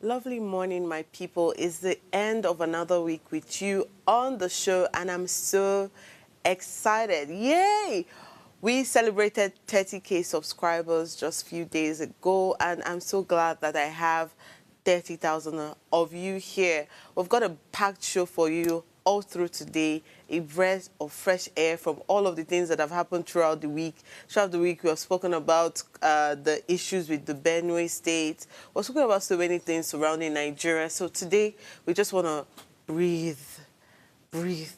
Lovely morning, my people. It's the end of another week with you on the show, and I'm so excited. Yay! We celebrated 30K subscribers just a few days ago, and I'm so glad that I have 30,000 of you here. We've got a packed show for you all through today, a breath of fresh air from all of the things that have happened throughout the week. Throughout the week, we have spoken about the issues with the Benue State. We're spoken about so many things surrounding Nigeria. So today, we just want to breathe, breathe,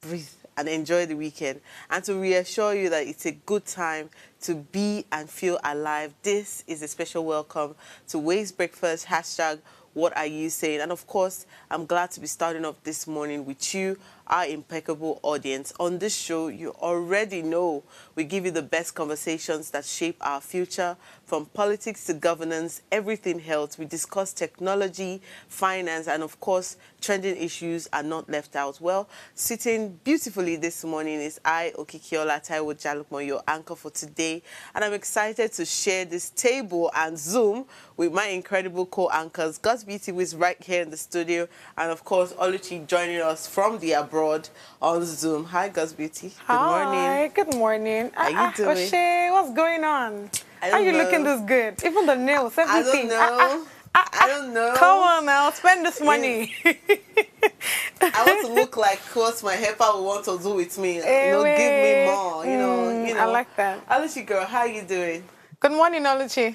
breathe, and enjoy the weekend. And to reassure you that it's a good time to be and feel alive, this is a special welcome to Ways Breakfast, hashtag What Are You Saying? And of course, I'm glad to be starting off this morning with you, our impeccable audience. On this show, you already know we give you the best conversations that shape our future, from politics to governance, everything health. We discuss technology, finance, and of course, trending issues are not left out. Well, sitting beautifully this morning is I, Okikiola Taiwo Jalukmo, your anchor for today. And I'm excited to share this table and Zoom with my incredible co-anchors, Gus Beauty, who is right here in the studio, and of course, Oluchi joining us from the abroad on Zoom. Hi, Gus Beauty. Good morning. Hi, good morning. How you doing? O'Shea, what's going on? I How don't you know. looking this good? Even the nails, I everything. don't know. I don't know. Come on now, spend this money. I want to look like what my helper will want to do with me. Give me more. You know. I like that. Oluchi girl, how you doing? Good morning, Oluchi.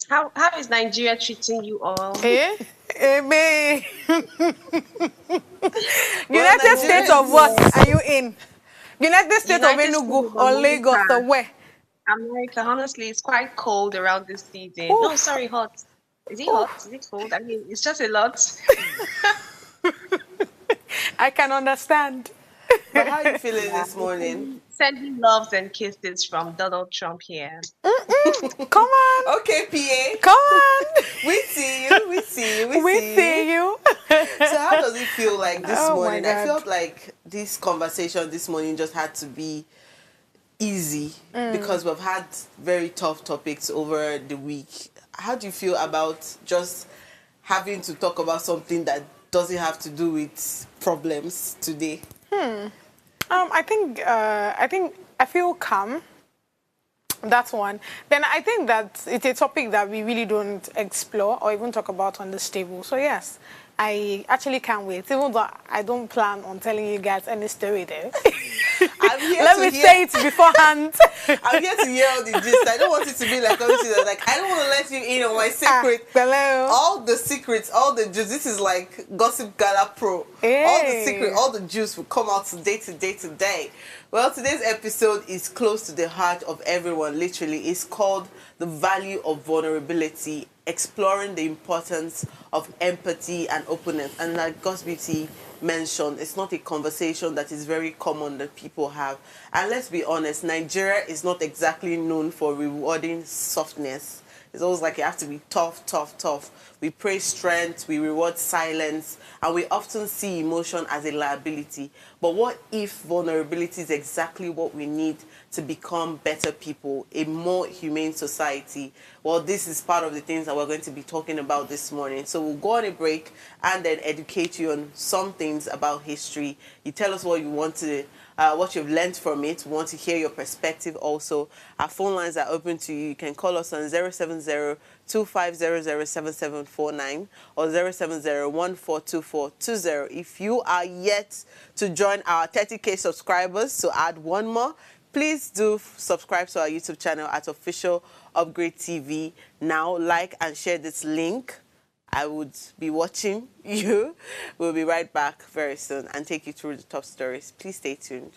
How is Nigeria treating you all? Me. United States of what are you in? United States of Enugu or Lagos or where? America. Honestly, it's quite cold around this season. Oof. No, sorry, hot. Is it hot? Is it cold? I mean, it's just a lot. I can understand. But how are you feeling this morning? Sending loves and kisses from Donald Trump here. Come on. Okay, PA. Come on. We see you. We see you. We see you. So how does it feel like this Oh, my morning? I God. felt like this conversation this morning just had to be easy because we've had very tough topics over the week. How do you feel about just having to talk about something that doesn't have to do with problems today? I think I feel calm. That's one. Then I think that it's a topic that we really don't explore or even talk about on this table. So yes, I actually can't wait. Even though I don't plan on telling you guys any story there. Let me say it beforehand. I'm here to hear all the gist. I don't want it to be like obviously that's like I don't want to let you in on my secret. Hello. All the secrets, all the juice. This is like Gossip Gala Pro. Hey. All the secret, all the juice will come out today. Well, today's episode is close to the heart of everyone. Literally, it's called "The Value of Vulnerability," exploring the importance of empathy and openness. And like Gus Beauty mentioned, it's not a conversation that is very common that people have. And let's be honest, Nigeria is not exactly known for rewarding softness. It's always like you have to be tough. We praise strength, we reward silence, and we often see emotion as a liability. But what if vulnerability is exactly what we need to become better people, a more humane society? Well, this is part of the things that we're going to be talking about this morning. So we'll go on a break and then educate you on some things about history. You tell us what you want to what you've learned from it. We want to hear your perspective also. Our phone lines are open to you. You can call us on 070-2500-7749 or 070-142420. If you are yet to join our 30K subscribers, so add one more, please do subscribe to our YouTube channel at Official Upgrade TV. Now, like and share this link. I would be watching you. We'll be right back very soon and take you through the top stories. Please stay tuned.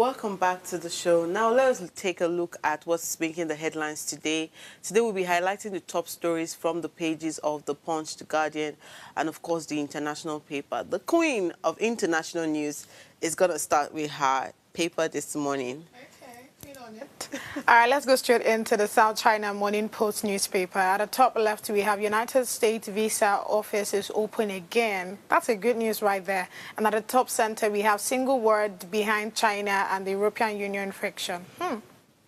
Welcome back to the show. Now let's take a look at what's making the headlines today. Today we'll be highlighting the top stories from the pages of The Punch, The Guardian, and of course the international paper. The queen of international news is going to start with her paper this morning. All right, let's go straight into the South China Morning Post newspaper. At the top left, we have United States visa office is open again. That's a good news right there. And at the top center, we have single word behind China and the European Union friction.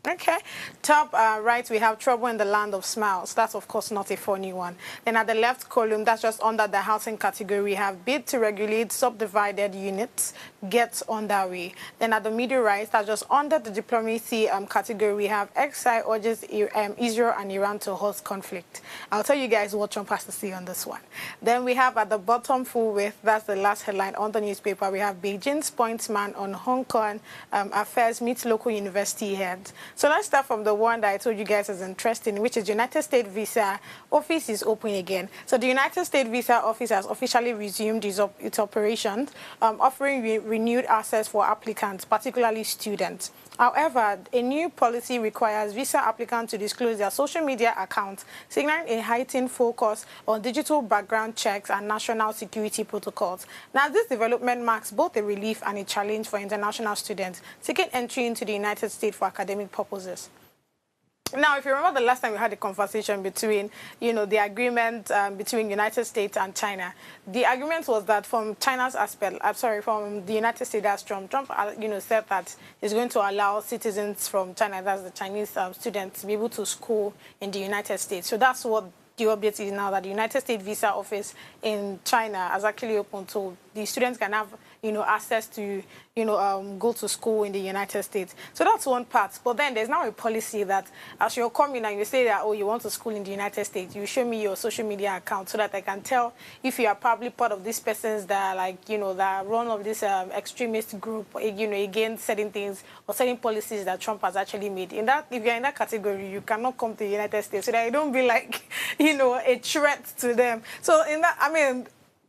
Okay. Top right, we have trouble in the land of smiles. That's, of course, not a funny one. Then at the left column, that's just under the housing category, we have bid to regulate subdivided units gets underway. Then at the middle right, that's just under the diplomacy category, we have exile urges Israel and Iran to host conflict. I'll tell you guys what Trump has to say on this one. Then we have at the bottom full width, that's the last headline on the newspaper, we have Beijing's pointsman on Hong Kong affairs meets local university heads. So let's start from the one that I told you guys is interesting, which is United States Visa Office is open again. So the United States Visa Office has officially resumed its operations, offering renewed access for applicants, particularly students. However, a new policy requires visa applicants to disclose their social media accounts, signaling a heightened focus on digital background checks and national security protocols. Now, this development marks both a relief and a challenge for international students seeking entry into the United States for academic purposes. Now, if you remember the last time we had a conversation between, the agreement between United States and China, the agreement was that from China's aspect, from the United States, that's Trump, said that he's going to allow citizens from China, that's the Chinese students, to be able to school in the United States. So that's what the update is now, that the United States Visa Office in China has actually opened, so the students can have, access to, go to school in the United States. So that's one part. But then there's now a policy that as you're coming and you say that, oh, you want to school in the United States, you show me your social media account so that I can tell if you are probably part of these persons that, that run of this extremist group, against certain things or certain policies that Trump has actually made. If you're in that category, you cannot come to the United States so that you don't be like, a threat to them. So in that,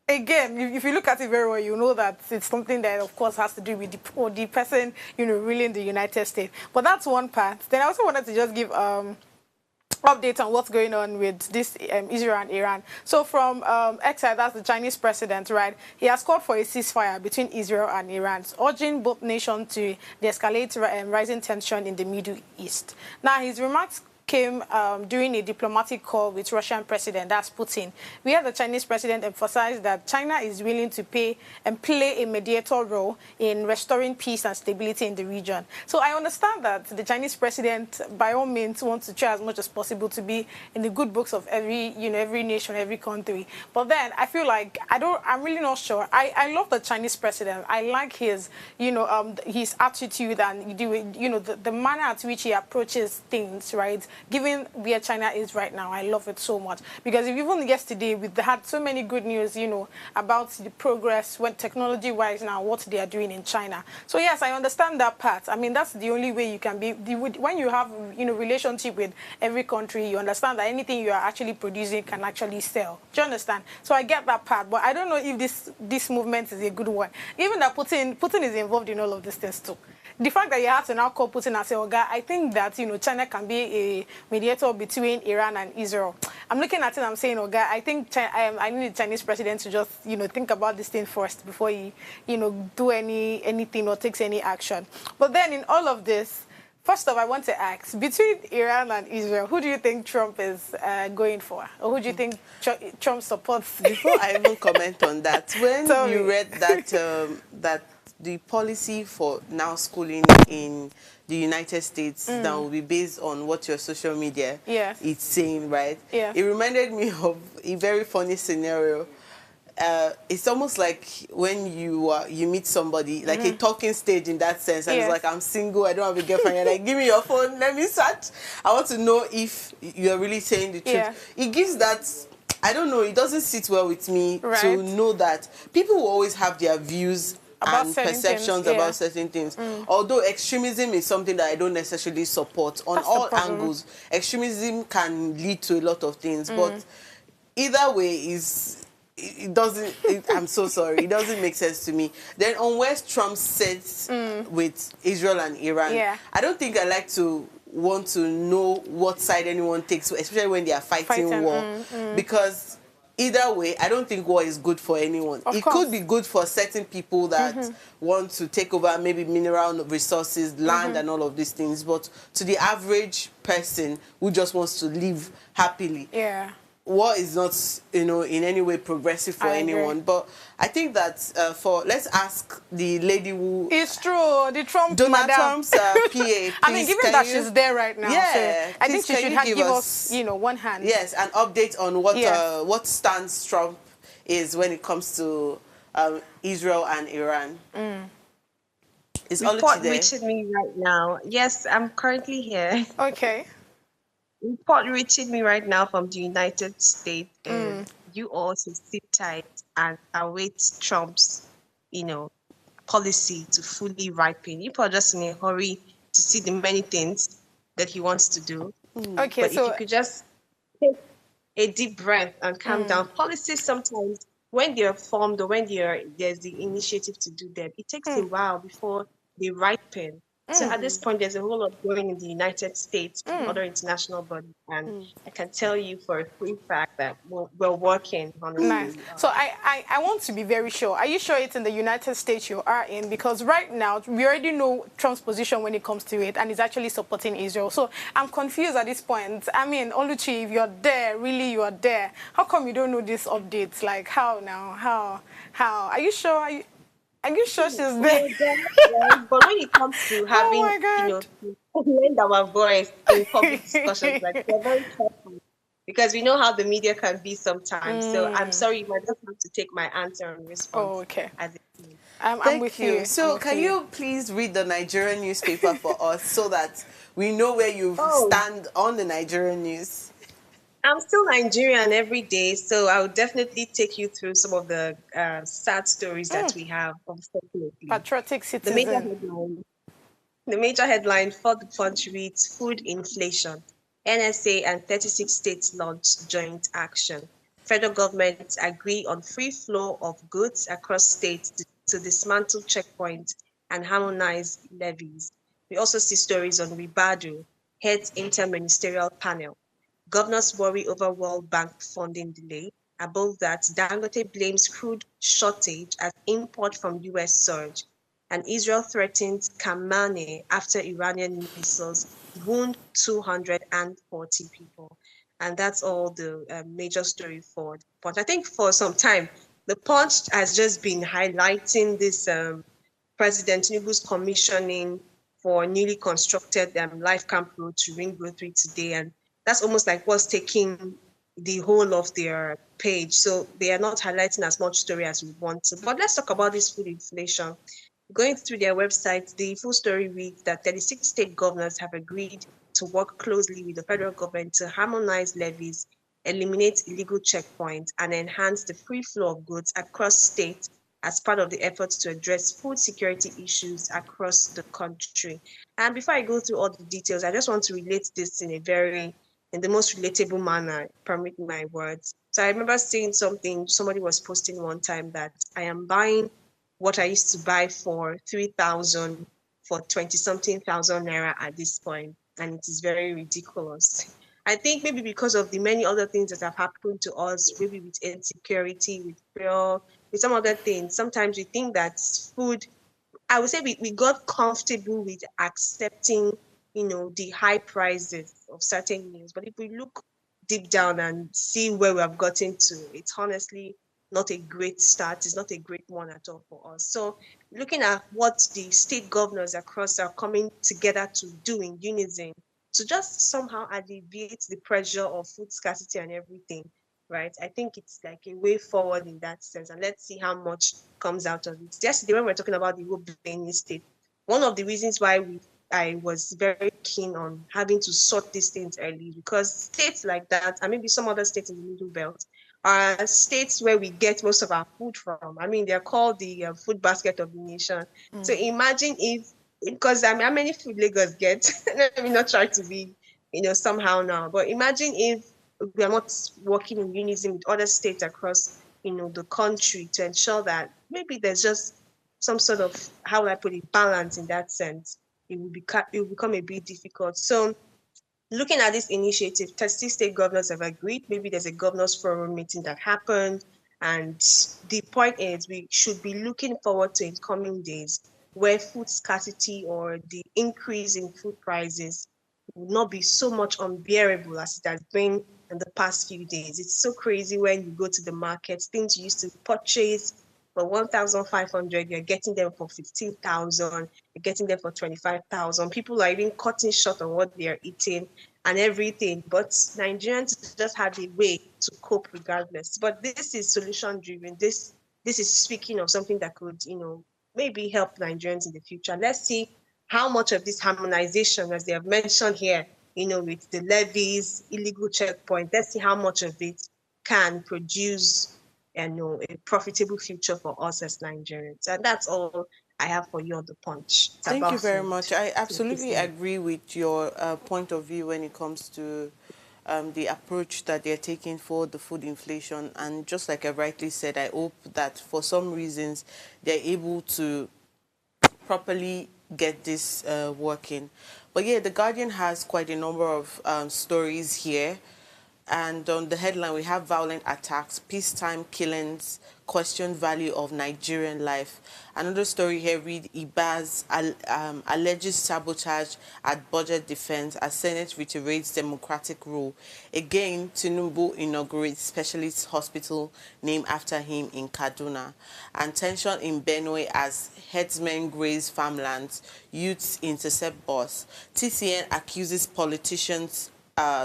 again, if you look at it very well, you know that it's something that, of course, has to do with the person, really in the United States. But that's one part. Then I also wanted to just give update on what's going on with this Israel and Iran. So from Exile, that's the Chinese president, right? He has called for a ceasefire between Israel and Iran, urging both nations to de-escalate rising tension in the Middle East. Now, his remarks came during a diplomatic call with Russian president, that's Putin, where the Chinese president emphasized that China is willing to play a mediator role in restoring peace and stability in the region. So I understand that the Chinese president, by all means, wants to try as much as possible to be in the good books of every nation, every country. But then I feel like I'm really not sure. I love the Chinese president. I like his, his attitude and the manner at which he approaches things, right? Given where China is right now, I love it so much. Because even yesterday, we had so many good news, about the progress when technology-wise now, what they are doing in China. So yes, I understand that part. That's the only way you can be. When you have, relationship with every country, you understand that anything you are actually producing can actually sell. Do you understand? So I get that part. But I don't know if this movement is a good one. Even that Putin is involved in all of these things too. The fact that you have to now call Putin and say, oh, God, I think that, China can be a mediator between Iran and Israel. I'm looking at it and I'm saying, oh, God, I think I need the Chinese president to just, think about this thing first before he, do anything or takes any action. But then in all of this, first off, I want to ask, between Iran and Israel, who do you think Trump is going for? Or who do you think Trump supports? Before I even comment on that, when you read that the policy for now schooling in the United States now will be based on what your social media is saying, right? Yes. It reminded me of a very funny scenario. It's almost like when you meet somebody, like a talking stage in that sense, and it's like, I'm single, I don't have a girlfriend, you're like, give me your phone, let me search. I want to know if you're really saying the truth. Yeah. It gives that, I don't know, it doesn't sit well with me to know that people will always have their views about and perceptions about certain things. Although extremism is something that I don't necessarily support on all angles. Extremism can lead to a lot of things, but either way it doesn't. I'm so sorry. It doesn't make sense to me. Then on where Trump sits with Israel and Iran, Yeah. I don't think I like to want to know what side anyone takes, especially when they are fighting war, because either way, I don't think war is good for anyone. Of It course. could be good for certain people that want to take over maybe mineral resources, land, and all of these things, but to the average person who just wants to live happily, Yeah. war is not, in any way progressive for I agree. anyone. But I think that let's ask the lady who It's true. The Trump Donald madam. Trump's PA. Please, I mean, given that she's there right now, Yeah, so I think please, she can should you give us, one hand. Yes, an update on what Yes. what stance Trump is when it comes to Israel and Iran. Is Report Oluchi there? reaching me right now. Yes, I'm currently here. Okay. Report reaching me right now from the United States. You all should sit tight and await Trump's, policy to fully ripen. People are just in a hurry to see the many things that he wants to do. Okay, But if you so could just take a deep breath and calm down. Policies sometimes, when they're formed or when there's the initiative to do them, it takes a while before they ripen. So at this point, there's a whole lot going in the United States and other international bodies, and I can tell you for a free fact that we're working on it. nice. So I want to be very sure. Are you sure it's in the United States you are in? Because right now, we already know Trump's position when it comes to it, and he's actually supporting Israel. So I'm confused at this point. I mean, Oluchi, if you're there, really you are there, how come you don't know these updates? Like, how now? How? Are you sure? Are you sure she's there? Yeah, but when it comes to having, my God. to lend our voice in public discussions, like we're very careful because we know how the media can be sometimes. So I'm sorry, you might just have to take my answer and response. Oh, okay. As it is. I'm Thank with you. you. So can you please read the Nigerian newspaper for us so that we know where you stand on the Nigerian news? I'm still Nigerian every day, so I'll definitely take you through some of the sad stories that we have, unfortunately. Patriotic The major citizen. headline The major headline for the punch reads Food Inflation. NSA and 36 states launch joint action. Federal government agree on free flow of goods across states to dismantle checkpoints and harmonize levies. We also see stories on Ribadu, heads interministerial panel. Governors worry over World Bank funding delay. Above that, Dangote blames crude shortage as import from US surge. And Israel threatens Khamenei after Iranian missiles wound 240 people. And that's all the major story for the Punch. I think for some time, the Punch has just been highlighting this President Tinubu's commissioning for newly constructed Life Camp Road to Ring Road 3 today. And that's almost like what's taking the whole of their page. So they are not highlighting as much story as we want to. But let's talk about this food inflation. Going through their website, the full story reads that 36 state governors have agreed to work closely with the federal government to harmonize levies, eliminate illegal checkpoints, and enhance the free flow of goods across states as part of the efforts to address food security issues across the country. And before I go through all the details, I just want to relate this in the most relatable manner, permit my words. So I remember seeing somebody was posting one time that I am buying what I used to buy for 3,000 for 20 something thousand naira at this point, and it is very ridiculous. I think maybe because of the many other things that have happened to us, maybe with insecurity, with fear, with some other things, sometimes we think that food, I would say we got comfortable with accepting, the high prices of certain meals. But if we look deep down and see where we have gotten to, it's honestly not a great start. It's not a great one at all for us. So looking at what the state governors across are coming together to do in unison to just somehow alleviate the pressure of food scarcity and everything, right? I think it's like a way forward in that sense. And let's see how much comes out of it. Yesterday, when we were talking about the whole Benin state, one of the reasons why I was very keen on having to sort these things early because states like that, and maybe some other states in the Middle Belt, are states where we get most of our food from. I mean, they're called the food basket of the nation. So imagine if, because I mean, how many food Lagos get? Let me not try to be, somehow now, but imagine if we are not working in unison with other states across the country to ensure that maybe there's just some sort of, how would I put it, balance in that sense, it will become a bit difficult. So looking at this initiative, 36 state governors have agreed. Maybe there's a governors forum meeting that happened. And the point is, we should be looking forward to in coming days where food scarcity or the increase in food prices will not be so much unbearable as it has been in the past few days. It's so crazy when you go to the market, things you used to purchase for 1,500, you're getting them for 15,000, you're getting them for 25,000. People are even cutting short on what they are eating and everything. But Nigerians just had a way to cope regardless. But this is solution driven. This is speaking of something that could, maybe help Nigerians in the future. Let's see how much of this harmonization, as they have mentioned here, with the levies, illegal checkpoint, let's see how much of it can produce a profitable future for us as Nigerians. And that's all I have for you on the punch. It's Thank you about very food. much. I So please absolutely go ahead. agree with your point of view when it comes to the approach that they're taking for the food inflation. And just like I rightly said, I hope that for some reasons they're able to properly get this working. But yeah, The Guardian has quite a number of stories here. And on the headline, we have violent attacks, peacetime killings, question value of Nigerian life. Another story here read Ibaz alleges sabotage at budget defense as Senate reiterates democratic rule. Again, Tinubu inaugurates specialist hospital named after him in Kaduna. And tension in Benue as headsmen graze farmlands, youths intercept bus. TCN accuses politicians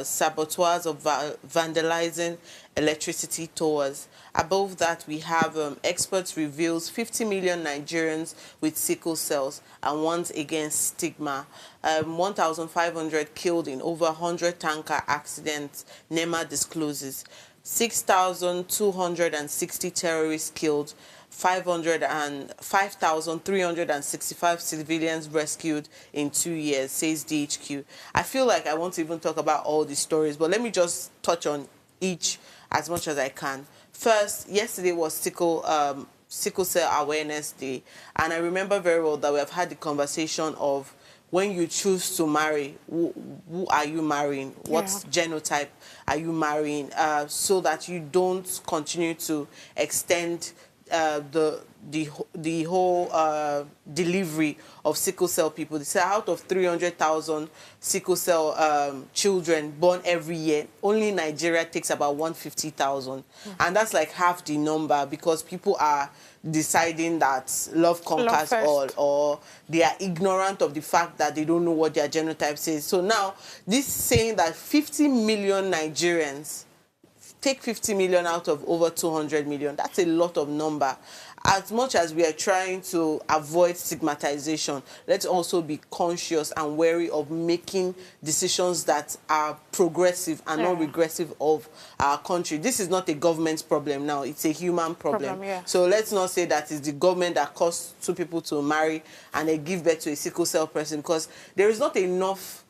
saboteurs of vandalizing electricity towers. Above that, we have experts reveals 50 million Nigerians with sickle cells and warns against stigma. 1,500 killed in over 100 tanker accidents, NEMA discloses. 6,260 terrorists killed, 5,365 civilians rescued in 2 years, says DHQ. I feel like I want to even talk about all these stories, but let me just touch on each as much as I can. First, yesterday was Sickle Cell Awareness Day, and I remember very well that we have had the conversation of when you choose to marry, who are you marrying? What genotype are you marrying? So that you don't continue to extend the whole delivery of sickle cell people. They say out of 300,000 sickle cell children born every year, only Nigeria takes about 150,000. And that's like half the number because people are deciding that love conquers all, or they are ignorant of the fact that they don't know what their genotype says. So now, this saying that 50 million Nigerians, take 50 million out of over 200 million, that's a lot of number. As much as we are trying to avoid stigmatization, let's also be conscious and wary of making decisions that are progressive and not regressive of our country. This is not a government problem now, it's a human problem. So let's not say that it's the government that caused two people to marry and they give birth to a sickle cell person, because there is not enough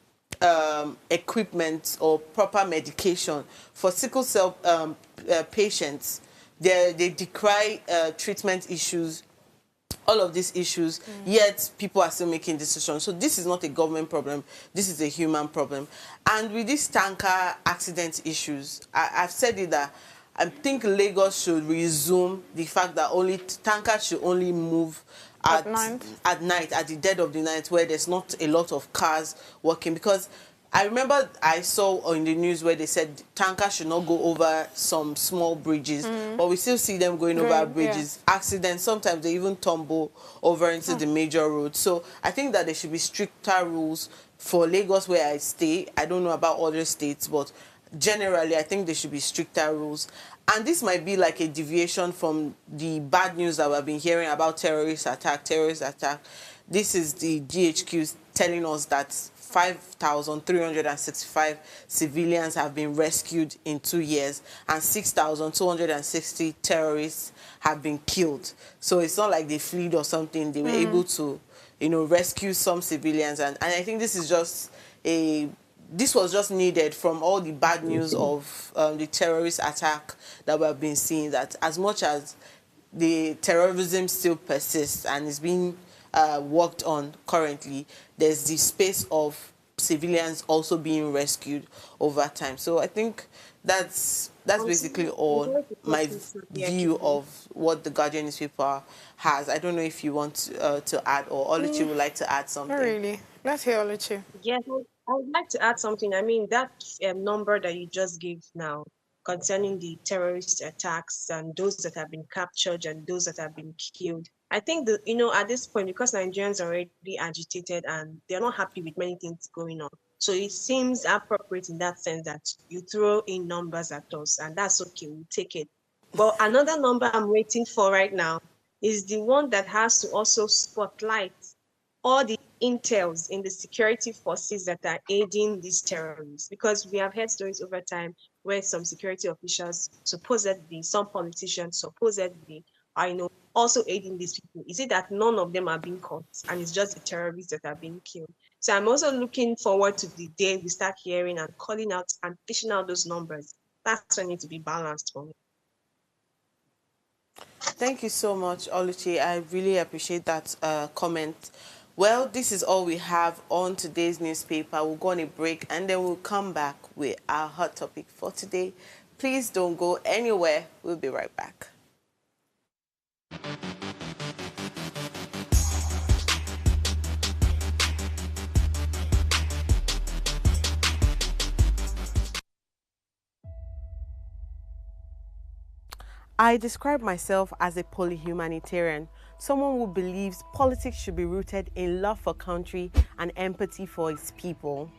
equipment or proper medication for sickle cell patients. They decry treatment issues, all of these issues, yet people are still making decisions. So this is not a government problem, this is a human problem. And with these tanker accident issues, I've said it that I think Lagos should resume the fact that only tankers should only move at night, at the dead of the night, where there's not a lot of cars working. Because I remember I saw in the news where they said tankers should not go over some small bridges, but we still see them going over bridges. Accidents, sometimes they even tumble over into the major roads. So I think that there should be stricter rules for Lagos, where I stay. I don't know about other states, but generally I think there should be stricter rules. And this might be like a deviation from the bad news that we've been hearing about terrorist attack. This is the GHQ telling us that 5,365 civilians have been rescued in 2 years and 6,260 terrorists have been killed. So it's not like they fled or something. They were able to, rescue some civilians. And I think this is just a this was just needed from all the bad news of the terrorist attack that we have been seeing, that as much as the terrorism still persists and is being worked on currently, there's the space of civilians also being rescued over time. So I think that's basically all my view of what the Guardian newspaper has. I don't know if you want to add, or Oluchi would like to add something. Not really. Let's hear Oluchi. Yes, I would like to add something. I mean, that number that you just gave now concerning the terrorist attacks and those that have been captured and those that have been killed. I think that, at this point, because Nigerians are already agitated and they're not happy with many things going on. So it seems appropriate in that sense that you throw in numbers at us, and that's okay, we'll take it. But another number I'm waiting for right now is the one that has to also spotlight all the intels in the security forces that are aiding these terrorists, because we have heard stories over time where some security officials supposedly, some politicians supposedly are, also aiding these people. Is it that none of them are being caught and it's just the terrorists that are being killed? So I'm also looking forward to the day we start hearing and calling out and fishing out those numbers. That's when it needs to be balanced for me. Thank you so much, Oluchi. I really appreciate that comment. Well, this is all we have on today's newspaper. We'll go on a break and then we'll come back with our hot topic for today. Please don't go anywhere. We'll be right back. I describe myself as a polyhumanitarian, someone who believes politics should be rooted in love for country and empathy for its people.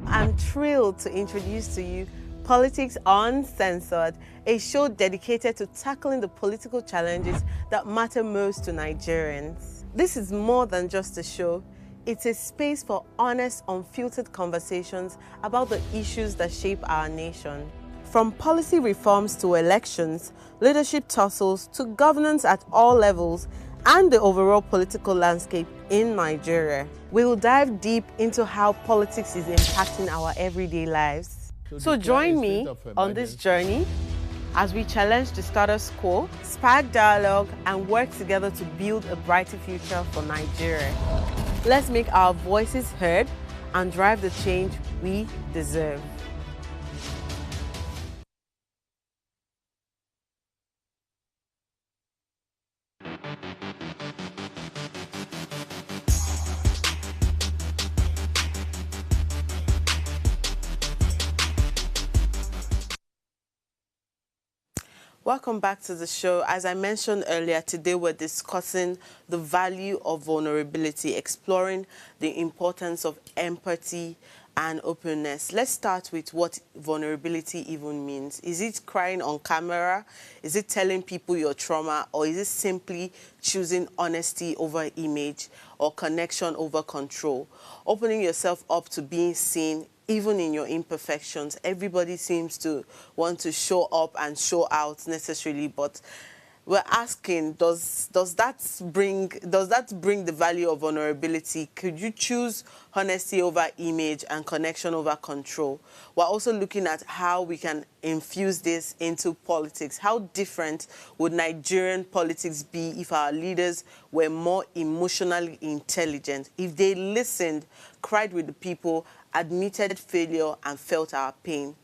I'm thrilled to introduce to you Politics Uncensored, a show dedicated to tackling the political challenges that matter most to Nigerians. This is more than just a show. It's a space for honest, unfiltered conversations about the issues that shape our nation. From policy reforms to elections, leadership tussles to governance at all levels, and the overall political landscape in Nigeria. We will dive deep into how politics is impacting our everyday lives. So join me on this journey as we challenge the status quo, spark dialogue, and work together to build a brighter future for Nigeria. Let's make our voices heard and drive the change we deserve. Welcome back to the show. As I mentioned earlier, today we're discussing the value of vulnerability, exploring the importance of empathy and openness. Let's start with what vulnerability even means. Is it crying on camera? Is it telling people your trauma? Or is it simply choosing honesty over image or connection over control? Opening yourself up to being seen, even in your imperfections. Everybody seems to want to show up and show out necessarily, but we're asking, does that bring the value of vulnerability? Could you choose honesty over image and connection over control? We're also looking at how we can infuse this into politics. How different would Nigerian politics be if our leaders were more emotionally intelligent, if they listened, cried with the people, admitted failure, and felt our pain?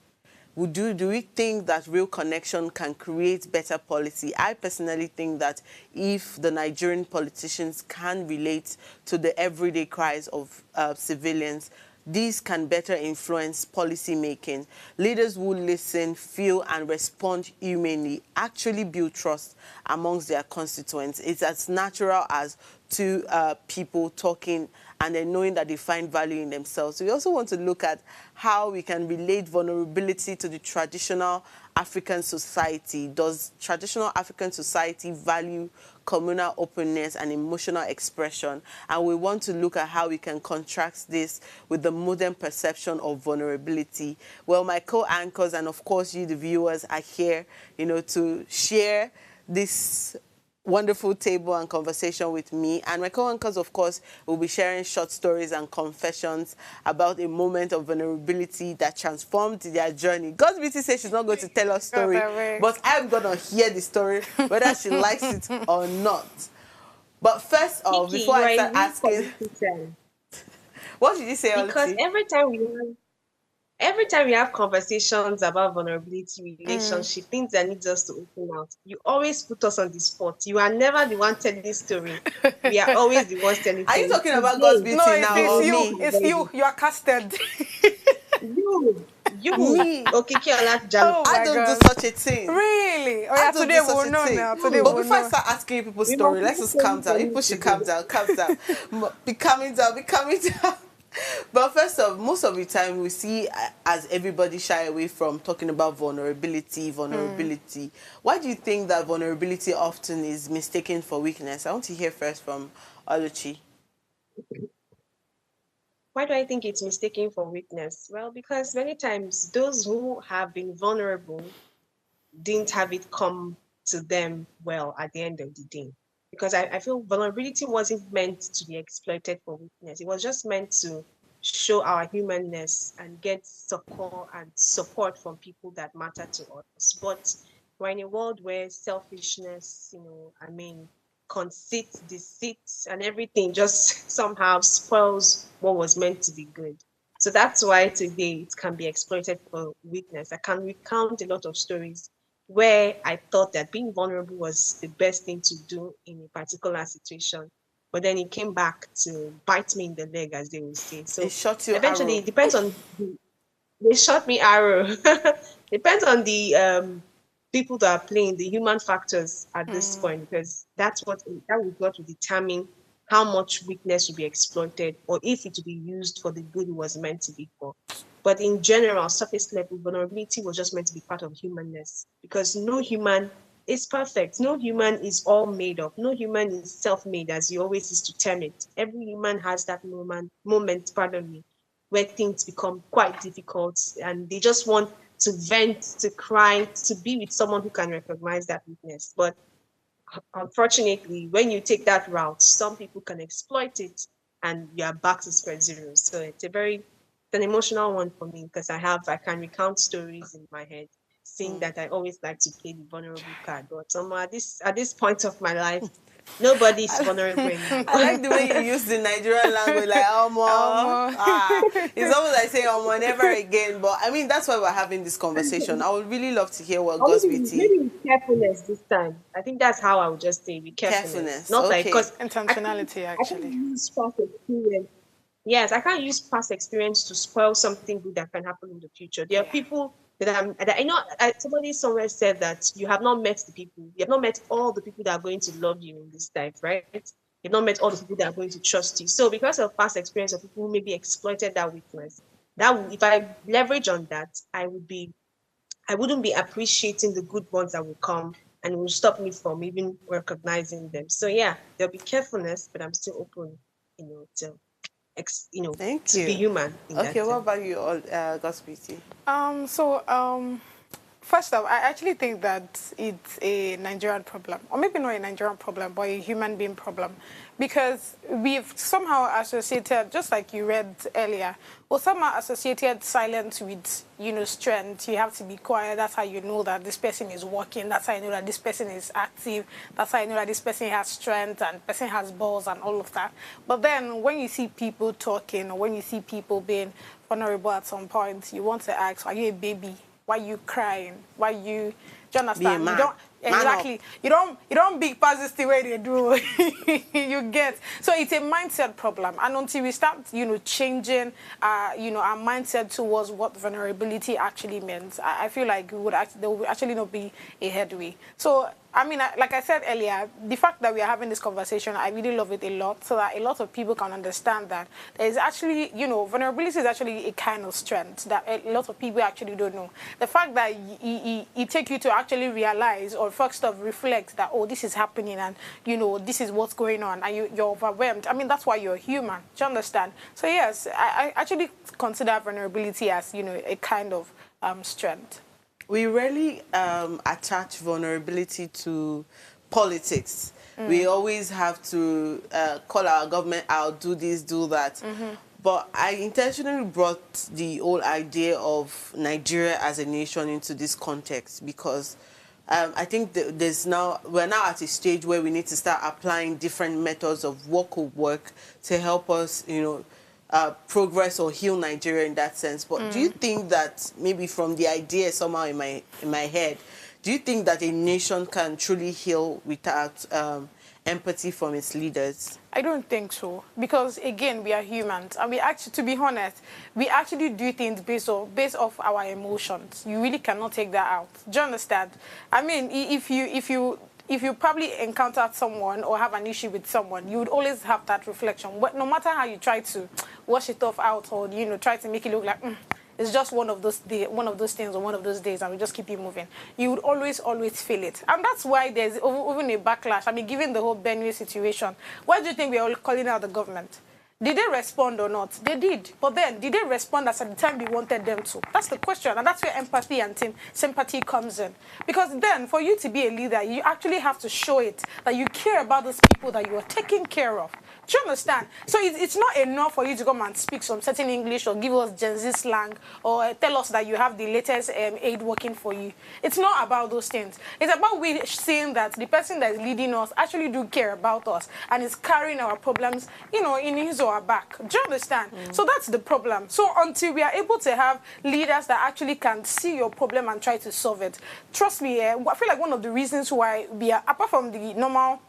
Do we think that real connection can create better policy? I personally think that if the Nigerian politicians can relate to the everyday cries of civilians, these can better influence policy making. Leaders who listen, feel, and respond humanly actually build trust amongst their constituents. It's as natural as two people talking and then knowing that they find value in themselves. We also want to look at how we can relate vulnerability to the traditional African society. Does traditional African society value communal openness and emotional expression? And we want to look at how we can contrast this with the modern perception of vulnerability. Well, my co-anchors and, of course, you, the viewers, are here, to share this wonderful table and conversation with me. And my co-anchors, of course, will be sharing short stories and confessions about a moment of vulnerability that transformed their journey. God's Beauty says she's not going to tell us story, but I'm going to hear the story, whether she likes it or not. But first off, Kiki, before you are I a start real asking, politician. what did you say, Because Oluchi? every time we have conversations about vulnerability, relationship, things that need us to open out, you always put us on the spot. You are never the one telling the story. We are always the ones telling the Are you story. talking about God's Today, No, Beauty it's, now it's or you. me? It's you. You are casted. you, Me. Okiki Olajalo. Oh I my don't do God. such a thing. Really? Oh I yeah, don't today do such we'll a know thing. now. Today But we'll before I know. start asking you people's We story, must let's be just calm down. telling People should today. calm down, calm down. Be calming down, be calming down. But first off, most of the time we see as everybody shy away from talking about vulnerability. Why do you think that vulnerability often is mistaken for weakness? I want to hear first from Oluchi. Why do I think it's mistaken for weakness? Well, because many times those who have been vulnerable didn't have it come to them well at the end of the day. Because I feel vulnerability wasn't meant to be exploited for weakness. It was just meant to show our humanness and get succor and support from people that matter to us. But we're in a world where selfishness, conceit, deceit, and everything just somehow spoils what was meant to be good. So that's why today it can be exploited for weakness. I can recount a lot of stories where I thought that being vulnerable was the best thing to do in a particular situation. But then it came back to bite me in the leg, as they would say. It So shot you eventually, arrow. it depends on they shot me arrow. Depends on the people that are playing, the human factors at this point, because that would what will determine how much weakness will be exploited or if it will be used for the good it was meant to be for. But in general, surface level vulnerability was just meant to be part of humanness because no human is perfect. No human is all made up. No human is self-made, as you always used to term it. Every human has that pardon me, where things become quite difficult and they just want to vent, to cry, to be with someone who can recognize that weakness. But unfortunately, when you take that route, some people can exploit it and you are back to square zero. So it's an emotional one for me because I can recount stories in my head, seeing that I always like to play the vulnerable card. But at this point of my life, nobody's vulnerable anymore. I like the way you use the Nigerian language, like omo. It's almost like saying omo never again. But I mean, that's why we're having this conversation. I would really love to hear what Or God's maybe beauty with carefulness this time. I think that's how I would just say with carefulness. carefulness. Not like Okay. because Intentionality, I can't actually. use past experience. Yes, I can't use past experience to spoil something good that can happen in the future. There are Yeah. people that I know. Somebody somewhere said that you have not met the people. You have not met all the people that are going to love you in this life, right? You've not met all the people that are going to trust you. So because of past experience of people who maybe exploited that weakness, if I leverage on that, I wouldn't be appreciating the good ones that will come and it will stop me from even recognizing them. So yeah, there'll be carefulness, but I'm still open, to Thank to be you. human in Okay, that what sense. about you, God's beauty? First off, I actually think that it's a Nigerian problem, or maybe not a Nigerian problem, but a human being problem, because we've somehow associated, just like you read earlier, or somehow associated silence with, strength. You have to be quiet. That's how you know that this person is working. That's how you know that this person is active. That's how you know that this person has strength and person has balls and all of that. But then when you see people talking, or when you see people being vulnerable at some point, you want to ask, are you a baby? Why you crying? Why you? Do you Be a understand? You man. don't Man up. exactly. You don't big pass this the way they do. You get. So it's a mindset problem, and until we start, changing, our mindset towards what vulnerability actually means, I feel like there will actually not be a headway. So. I mean, like I said earlier, the fact that we are having this conversation, I really love it a lot, so that a lot of people can understand that there is actually, vulnerability is actually a kind of strength that a lot of people actually don't know. The fact that it takes you to actually realize or first off reflect that, oh, this is happening and, this is what's going on and you're overwhelmed. I mean, that's why you're human. Do you understand? So, yes, I actually consider vulnerability as, a kind of strength. We rarely attach vulnerability to politics. We always have to call our government out, do this, do that. But I intentionally brought the whole idea of Nigeria as a nation into this context because I think we're now at a stage where we need to start applying different methods of what could work to help us, progress or heal Nigeria in that sense. But do you think that maybe from the idea somehow in my head, do you think that a nation can truly heal without empathy from its leaders? I don't think so, because again, we are humans, and we actually, to be honest, we actually do things based off our emotions. You really cannot take that out. Do you understand? I mean, if you probably encountered someone or have an issue with someone, you would always have that reflection. But no matter how you try to wash it off out, or try to make it look like it's just one of those things or one of those days, and we just keep you moving, you would always feel it. And that's why there's even a backlash. I mean, given the whole Benue situation, why do you think we're all calling out the government? Did they respond or not? They did. But then, did they respond as at the time we wanted them to? That's the question. And that's where empathy and sympathy comes in. Because then, for you to be a leader, you actually have to show it that you care about those people that you are taking care of. Do you understand? So it's not enough for you to come and speak some certain English or give us Gen Z slang or tell us that you have the latest aid working for you. It's not about those things. It's about we seeing that the person that is leading us actually do care about us and is carrying our problems, in his or her back. Do you understand? So that's the problem. So until we are able to have leaders that actually can see your problem and try to solve it, trust me, I feel like one of the reasons why we are, apart from the normal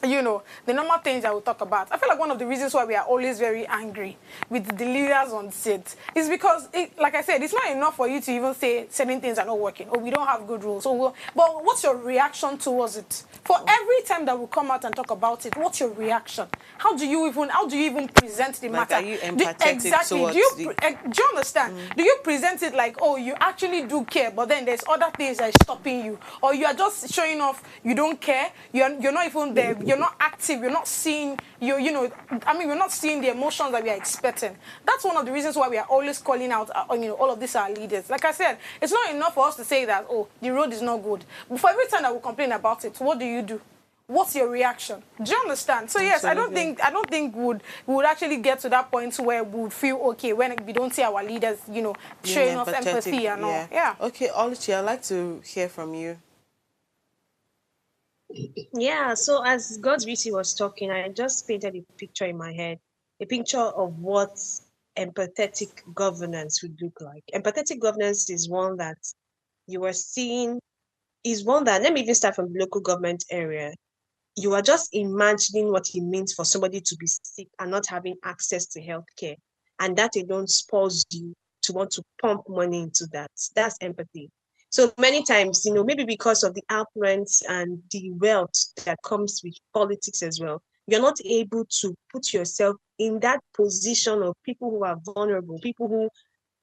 the normal things I will talk about, I feel like one of the reasons why we are always very angry with the leaders on set is because, like I said, it's not enough for you to even say certain things are not working, or we don't have good rules. But what's your reaction towards it? For every time that we come out and talk about it, what's your reaction? How do you even present the matter? Are you empathetic exactly. towards Do you understand? Do you present it like, oh, you actually do care, but then there's other things that are stopping you, or you are just showing off you don't care, you're not even there, you're not active, you're not seeing we're not seeing the emotions that we are expecting. That's one of the reasons why we are always calling out all of these are leaders. Like I said, it's not enough for us to say that, oh, the road is not good. But for every time that we complain about it, what do? What's your reaction? Do you understand? So yes, Absolutely. I don't think we would actually get to that point where we would feel okay when we don't see our leaders, showing us empathy and all. Yeah. Okay, Oluchi, I'd like to hear from you. Yeah, so as God's beauty was talking, I just painted a picture in my head, a picture of what empathetic governance would look like. Empathetic governance is one that you are seeing, let me even start from the local government area. You are just imagining what it means for somebody to be sick and not having access to healthcare. And that alone spurs you to want to pump money into that. That's empathy. So many times, maybe because of the affluence and the wealth that comes with politics as well, you're not able to put yourself in that position of people who are vulnerable, people who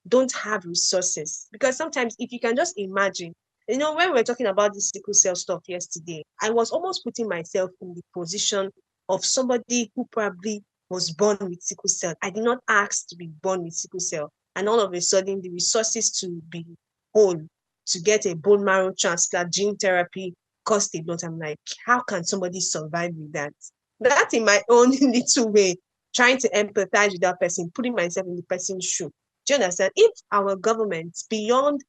don't have resources. Because sometimes if you can just imagine, when we were talking about this sickle cell stuff yesterday, I was almost putting myself in the position of somebody who probably was born with sickle cell. I did not ask to be born with sickle cell. And all of a sudden, the resources to be whole, to get a bone marrow transplant, gene therapy, cost a lot. I'm like, how can somebody survive with that? That's in my own little way, trying to empathize with that person, putting myself in the person's shoe. Do you understand? If our government, beyond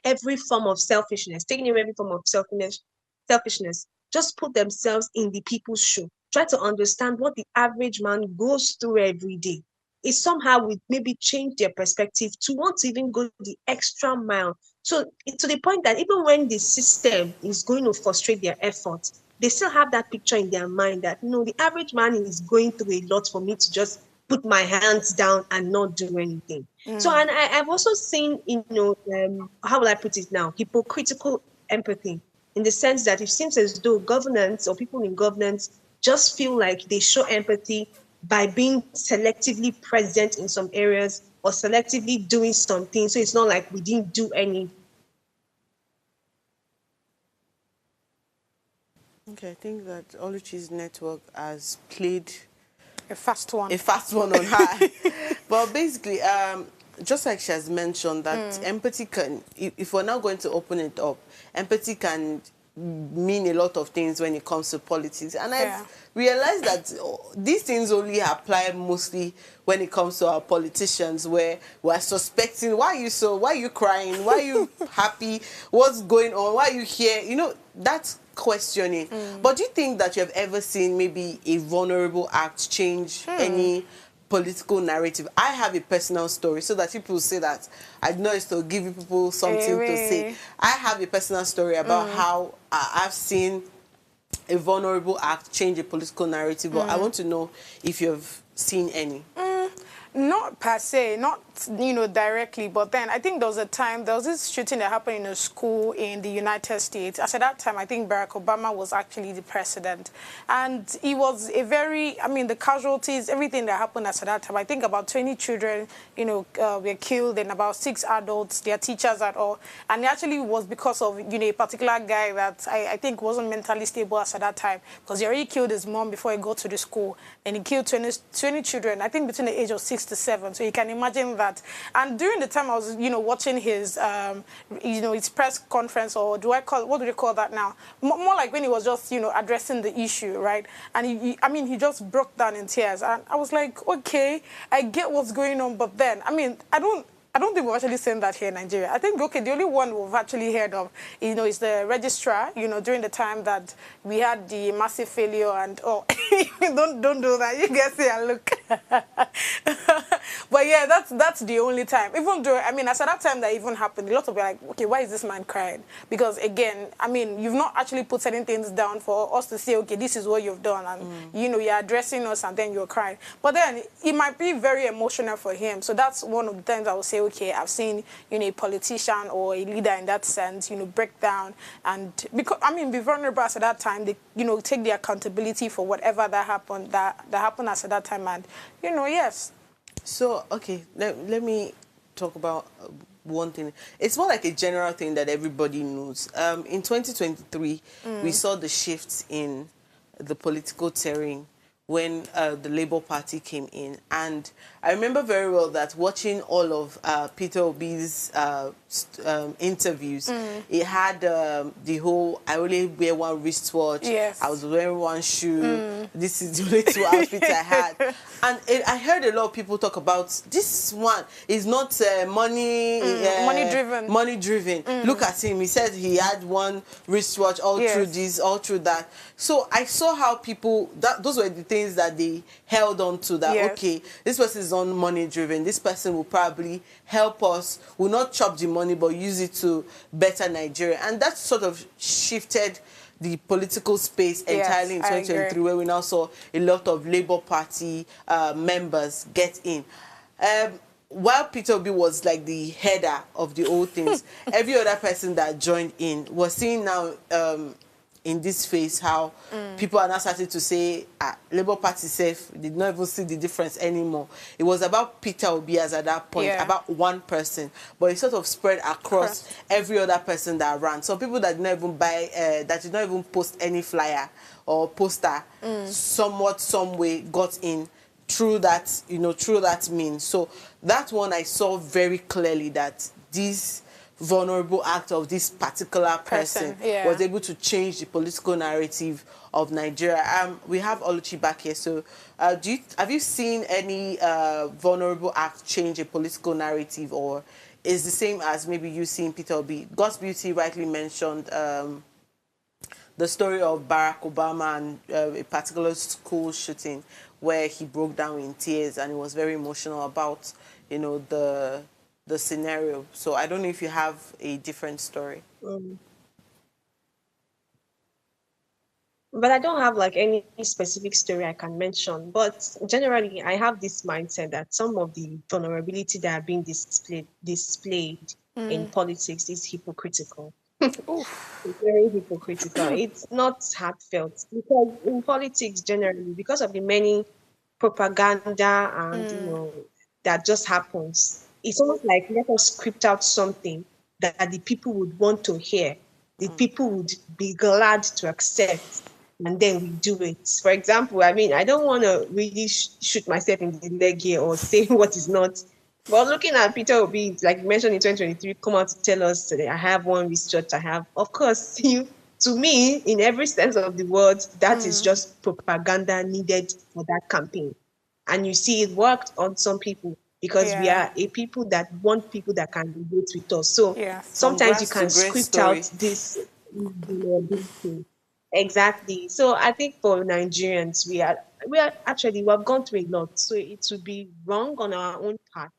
every form of selfishness, taking away every form of selfishness, just put themselves in the people's shoe, try to understand what the average man goes through every day, it somehow would maybe change their perspective to want to even go the extra mile. So to the point that even when the system is going to frustrate their efforts, they still have that picture in their mind that, the average man is going through a lot for me to just put my hands down and not do anything. So, and I've also seen, how will I put it now? Hypocritical empathy, in the sense that it seems as though governance or people in governance just feel like they show empathy by being selectively present in some areas or selectively doing something. So it's not like we didn't do any. Okay, I think that Oluchi's network has played A fast one on her. But basically, just like she has mentioned, that empathy can, if we're now going to open it up, empathy can mean a lot of things when it comes to politics. And Yeah. I've realized that these things only apply mostly when it comes to our politicians, where we're suspecting, why are you crying? Why are you happy? What's going on? Why are you here? You know, that's questioning. But do you think that you have ever seen maybe a vulnerable act change any political narrative? I have a personal story, so that people say that I know it's to give people something to say. I have a personal story about how I've seen a vulnerable act change a political narrative, but I want to know if you've seen any. Not per se, not, you know, directly, but then I think there was this shooting that happened in a school in the United States. As at that time, I think Barack Obama was actually the president. And it was a very, I mean, the casualties, everything that happened as at that time, I think about 20 children, you know, were killed, and about 6 adults, their teachers at all. And it actually was because of, you know, a particular guy that I think wasn't mentally stable as at that time, because he already killed his mom before he got to the school. And he killed 20 children, I think between the age of 6 to 7. So you can imagine that. And during the time I was, you know, watching his, you know, his press conference, or what do they call that now? More like when he was just, you know, addressing the issue, right? And he just broke down in tears. And I was like, okay, I get what's going on, but then, I mean, I don't think we've actually seen that here in Nigeria. I think, okay, the only one we've actually heard of, you know, is the registrar, you know, during the time that we had the massive failure and, oh, don't do that. You guys see and look. But yeah, that's the only time. Even though, I mean, as at that time that even happened, a lot of people are like, okay, why is this man crying? Because again, I mean, you've not actually put certain things down for us to say, okay, this is what you've done. And, you know, you're addressing us and then you're crying. But then it might be very emotional for him. So that's one of the times I would say, okay, I've seen, you know, a politician or a leader in that sense, you know, break down and, because, I mean, be vulnerable as at that time, they, you know, take the accountability for whatever that happened as at that time. And, you know, yes. So, okay, let me talk about one thing. It's more like a general thing that everybody knows. In 2023, we saw the shifts in the political terrain when the Labour Party came in. And I remember very well that watching all of Peter Obi's interviews, it had the whole, I only wear one wristwatch, yes. I was wearing one shoe, this is the only 2 outfits I had. And I heard a lot of people talk about, this one is not money-driven. Money-driven. Look at him, he said he had one wristwatch all through this, all through that. So I saw how people, those were the things that they held on to, that, okay, this person is on money-driven, this person will probably help us, will not chop the money, but use it to better Nigeria. And that sort of shifted the political space entirely in 2023, where we now saw a lot of Labour Party members get in. While Peter Obi was like the header of the whole things, every other person that joined in was seeing now in this phase how people are now starting to say Labour Party safe, did not even see the difference anymore. It was about Peter Obi as at that point, about one person, but it sort of spread across every other person that ran. So people that did not even buy, that did not even post any flyer or poster, somewhat, some way got in through that, you know, through that means. So that one I saw very clearly that this vulnerable act of this particular person was able to change the political narrative of Nigeria. We have Oluchi back here. So have you seen any vulnerable act change a political narrative, or is the same as maybe you seeing Peter Obi? God's Beauty rightly mentioned the story of Barack Obama and a particular school shooting where he broke down in tears and he was very emotional about, you know, the scenario. So I don't know if you have a different story. But I don't have like any specific story I can mention. But generally, I have this mindset that some of the vulnerability that are being displayed in politics is hypocritical. It's very hypocritical. It's not heartfelt, because in politics generally, because of the many propaganda and you know that just happens, it's almost like, let us script out something that the people would want to hear, the people would be glad to accept, and then we do it. For example, I mean, I don't want to really shoot myself in the leg here or say what is not. But looking at Peter Obi, like you mentioned in 2023, come out to tell us that I have one research, I have. Of course, you To me, in every sense of the word, that is just propaganda needed for that campaign. And you see, it worked on some people because we Yeah. are a people that want people that can relate with us. So Yes. sometimes you Congrats to can great script out story. this vulnerability. Exactly. So I think for Nigerians, we are actually we have gone through a lot. So it would be wrong on our own part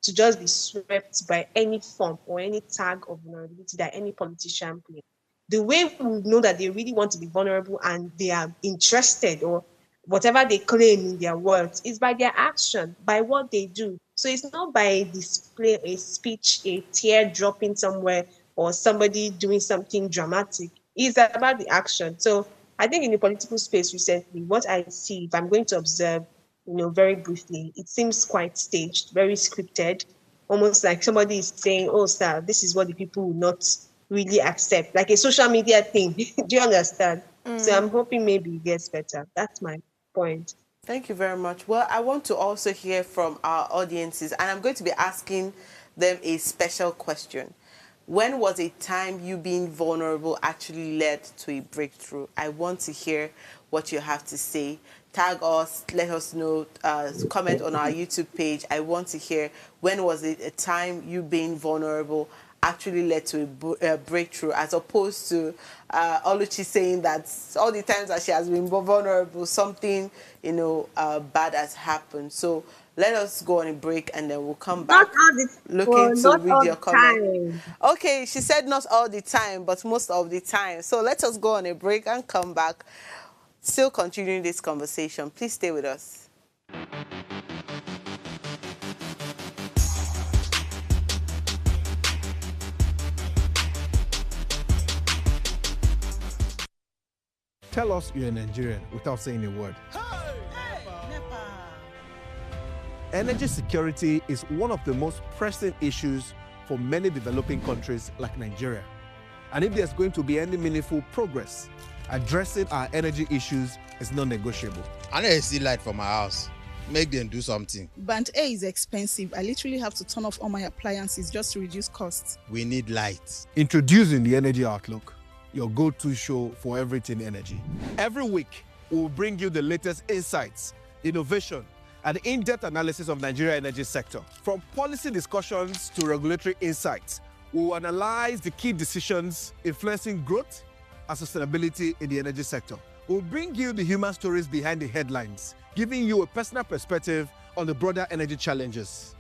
to just be swept by any form or any tag of vulnerability that any politician plays. The way we know that they really want to be vulnerable and they are interested or whatever they claim in their words is by their action, by what they do. So it's not by a display, a speech, a tear dropping somewhere, or somebody doing something dramatic. It's about the action. So I think in the political space recently, what I see, if I'm going to observe, very briefly, it seems quite staged, very scripted, almost like somebody is saying, "Oh, sir, this is what the people will not really accept," like a social media thing. Do you understand? So I'm hoping maybe it gets better. That's my point. Thank you very much. Well, I want to also hear from our audiences, and I'm going to be asking them a special question. When was a time you being vulnerable actually led to a breakthrough? I want to hear what you have to say. Tag us, let us know, comment on our YouTube page. I want to hear, when was it a time you being vulnerable actually led to a breakthrough, as opposed to Oluchi saying that all the times that she has been vulnerable, something, bad has happened. So let us go on a break and then we'll come Not back all the looking well, to not read all your the comment. time. Okay, she said not all the time, but most of the time. So let us go on a break and come back, still continuing this conversation. Please stay with us. Tell us you're a Nigerian without saying a word. Energy security is one of the most pressing issues for many developing countries like Nigeria. And if there's going to be any meaningful progress, addressing our energy issues is non-negotiable. I know you see light from my house. Make them do something. Band A is expensive. I literally have to turn off all my appliances just to reduce costs. We need light. Introducing the Energy Outlook, your go-to show for everything energy. Every week, we'll bring you the latest insights, innovation, and in-depth analysis of Nigeria energy sector. From policy discussions to regulatory insights, we'll analyze the key decisions influencing growth and sustainability in the energy sector. We'll bring you the human stories behind the headlines, giving you a personal perspective on the broader energy challenges.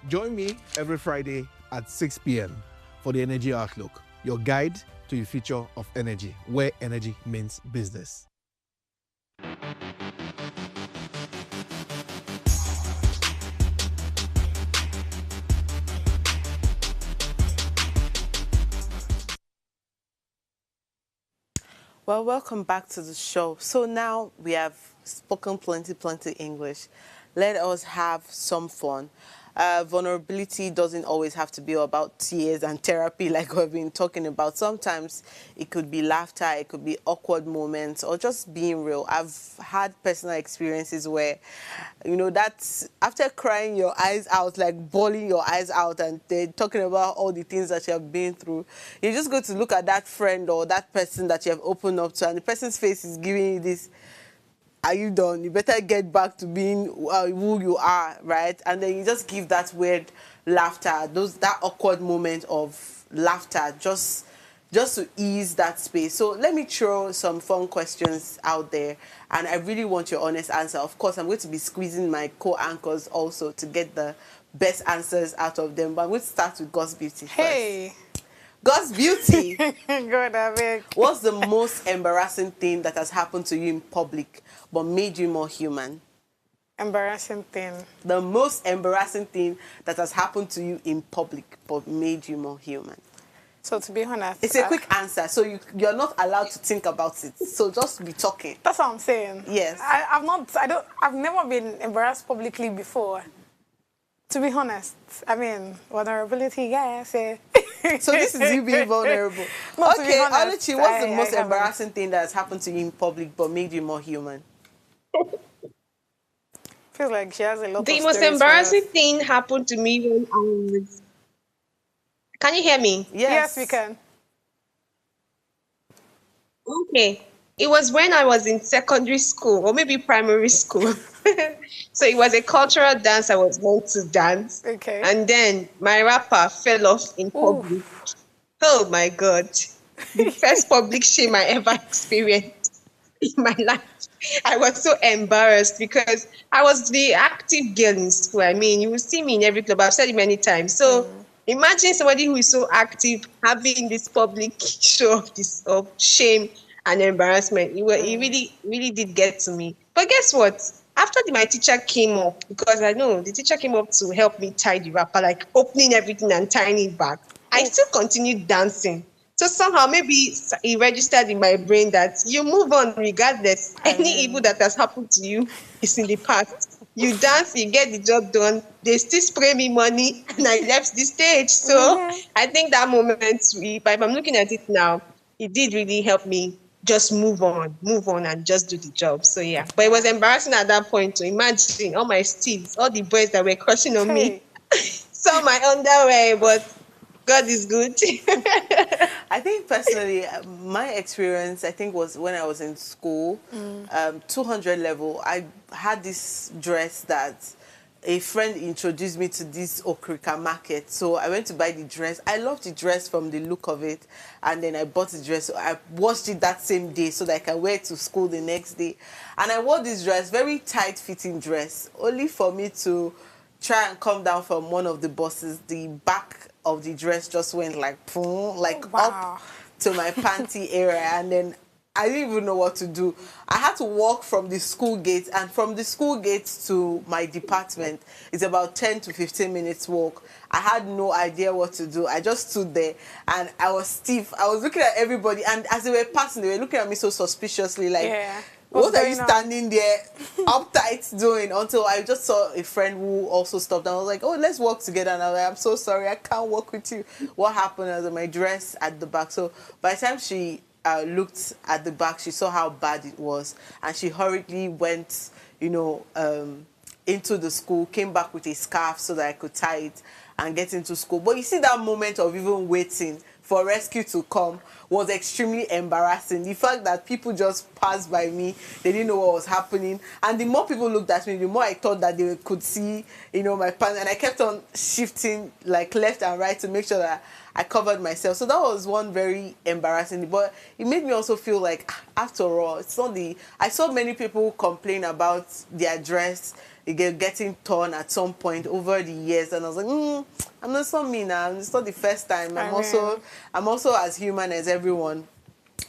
Join me every Friday at 6 p.m. for the Energy Outlook, your guide to the future of energy, where energy means business. Well, welcome back to the show. So now we have spoken plenty English. Let us have some fun. Vulnerability doesn't always have to be about tears and therapy like we've been talking about. Sometimes it could be laughter, it could be awkward moments, or just being real. I've had personal experiences where, that's after crying your eyes out, like bawling your eyes out, and they're talking about all the things that you have been through. You just go to look at that friend or that person that you have opened up to, and the person's face is giving you this, are you done? You better get back to being who you are, right? And then you just give that weird laughter, that awkward moment of laughter, just to ease that space. So let me throw some fun questions out there, and I really want your honest answer. Of course, I'm going to be squeezing my co-anchors also to get the best answers out of them, but I'm going to start with God's Beauty first. Hey. God's Beauty. Good, Abik. What's the most embarrassing thing that has happened to you in public but made you more human? Embarrassing thing. The most embarrassing thing that has happened to you in public but made you more human. So to be honest, It's a quick answer, so you're not allowed to think about it. So just be talking. That's what I'm saying. Yes. I've never been embarrassed publicly before. To be honest, I mean, vulnerability, yes. So this is you being vulnerable. No, Okay, honest, Oluchi, what's the most haven't. embarrassing thing that has happened to you in public but made you more human? Feels like she has a lot The of most stories for embarrassing us. thing happened to me when I was. Can you hear me? Yes, we can. Okay. It was when I was in secondary school or maybe primary school. So it was a cultural dance I was meant to dance. Okay. And then my wrapper fell off in Ooh. public. Oh my God. The first public shame I ever experienced in my life. I was so embarrassed because I was the active girl in school. I mean, you will see me in every club. I've said it many times. So imagine somebody who is so active having this public show of this of shame and embarrassment. It really, really did get to me. But guess what? After my teacher came up, because I know the teacher came up to help me tie the wrapper, like opening everything and tying it back, I still continued dancing. So somehow maybe it registered in my brain that you move on regardless. I Any evil mean, that has happened to you is in the past. You dance, you get the job done. They still spray me money, and I left the stage. So I think that moment, if I'm looking at it now, it did really help me just move on, and just do the job. So yeah, but it was embarrassing at that point to imagine all my steeds, all the boys that were crushing on hey. me, saw my underwear, but God is good. I think personally, my experience, I think, was when I was in school, 200 level. I had this dress that a friend introduced me to this Okrika market. So I went to buy the dress. I loved the dress from the look of it. And then I bought the dress. So I washed it that same day so that I can wear it to school the next day. And I wore this dress, very tight fitting dress, only for me to try and come down from one of the buses. The back of the dress just went like boom, like Wow. up to my panty area, and then I didn't even know what to do. I had to walk from the school gate, and from the school gate to my department, it's about 10 to 15 minutes walk. I had no idea what to do. I just stood there, and I was stiff. I was looking at everybody, and as they were passing, they were looking at me so suspiciously, like, Yeah. what are you going on? standing there uptight doing? Until I just saw a friend who also stopped, and I was like, oh, let's walk together. And I was like, I'm so sorry, I can't walk with you. What happened? I was my dress at the back. So by the time she looked at the back, she saw how bad it was, and she hurriedly went, into the school, came back with a scarf so that I could tie it and get into school. But you see, that moment of even waiting for rescue to come was extremely embarrassing. The fact that people just passed by me, they didn't know what was happening, and the more people looked at me, the more I thought that they could see, my pants, and I kept on shifting like left and right to make sure that I covered myself. So that was one very embarrassing, but it made me also feel like, after all, it's not I saw many people complain about their dress getting torn at some point over the years, and I was like, it's not me now. It's not the first time. I'm also as human as everyone.